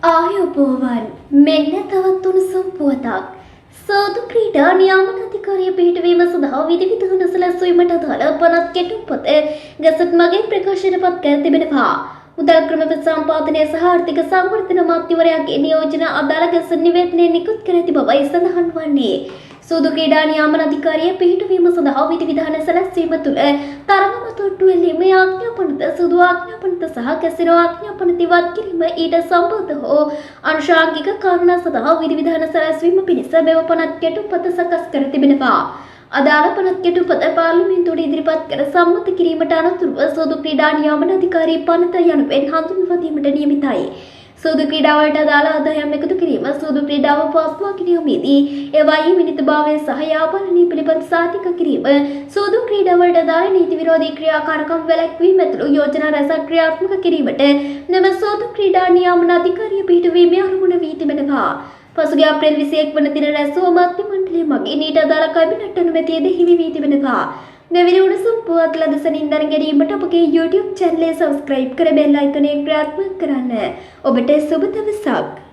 ආයුබෝවන් මෙන්න තවත් උණුසුම් පුවතක්. සෝදු ක්‍රීඩා නියාමන අධිකාරිය පිහිටවීම සඳහා විධිවිධාන සැලැස්වීමට අදාළ පනත් කෙටුම්පත ගැසට් මගින් ප්‍රකාශනපත් කර තිබෙනවා. මුදල් ක්‍රම සම්පාදනය සහ ආර්ථික සංවර්ධන අමාත්‍යවරයාගේ නියෝජන අදාළ ගැසට් නිවේදනය නිකුත් කර ඇති බවයි සඳහන් වන්නේ. සෝදු ක්‍රීඩා නියාමන අධිකාරිය පිහිටවීම සඳහා විධිවිධාන සැලැස්වීම තුළ තරගම තොට්ටු එල්ලීමේ ආඥාපනත සුදු ආඥාපනත සහ කැසිනෝ ආඥාපනත ඉවත් කිරීම ඊට සම්බන්ධ හෝ අනුශාංගික කාරණා සඳහා විධිවිධාන සැලැස්වීම පිණිස මෙම පනත් කෙටුම්පත සකස් කර තිබෙනවා. අදාළ පනත් කෙටුම්පත පාර්ලිමේන්තුවට ඉදිරිපත් කර සම්මත කිරීමට අනතුරුව සෝදු ක්‍රීඩා නියාමන අධිකාරී පනත යනුවෙන් හඳුන්වා දීමට නියමිතයි. සූදු ක්‍රීඩාවලට අදාළ ආදායම් එකතු කිරීම සූදු ක්‍රීඩාව පවත්වා ගැනීමේදී ඒවායේ විනිතභාවය සහ යාපනය පිළිබඳ සාතික කිරීම සූදු ක්‍රීඩාවලට අදාළ නීති විරෝධී ක්‍රියාකාරකම් වැළැක්වීම ඇතුළු යෝජනා රැසක් ක්‍රියාත්මක කිරීමට මෙම සූදු ක්‍රීඩා නියාමන අධිකාරිය පිහිටුවීමේ අරමුණ වී තිබෙනවා. පසුගිය අප්‍රේල් 21 වන දින රැස් වූ අමාත්‍ය මණ්ඩලය මගින් ඊට අදාළ කැබිනට් අනුමැතියද හිමි වී තිබෙනවා. මෙවැනි උණුසුම් පුවත් ලදසනින් දැන ගැනීමට අපගේ YouTube channel එක subscribe කර බෙල් අයිකනය ක්‍රියාත්මක කරන්න. ඔබට සුබ දවසක්.